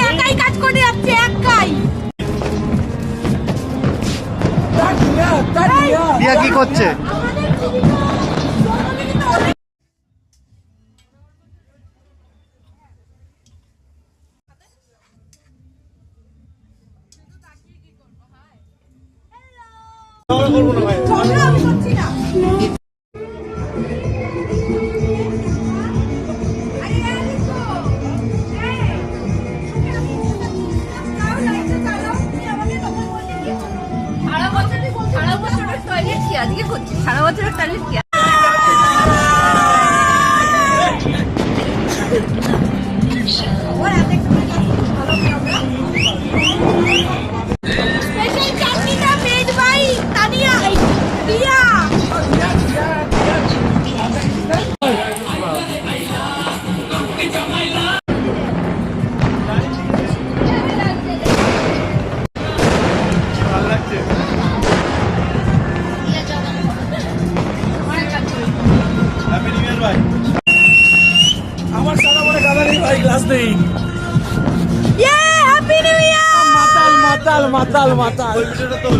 একাই কাজ করে যাচ্ছে একাই। দিয়া কি করছে? আজকে করছি সারা বছরের টয়লেট কি স্পেশাল চাটনিটা মেড বাই তানিয়া দিয়া। আমার সারা বলে গাদা নেই ভাই, গ্লাস নেই। Happy new year. মাতাল মাতাল মাতাল মাতাল।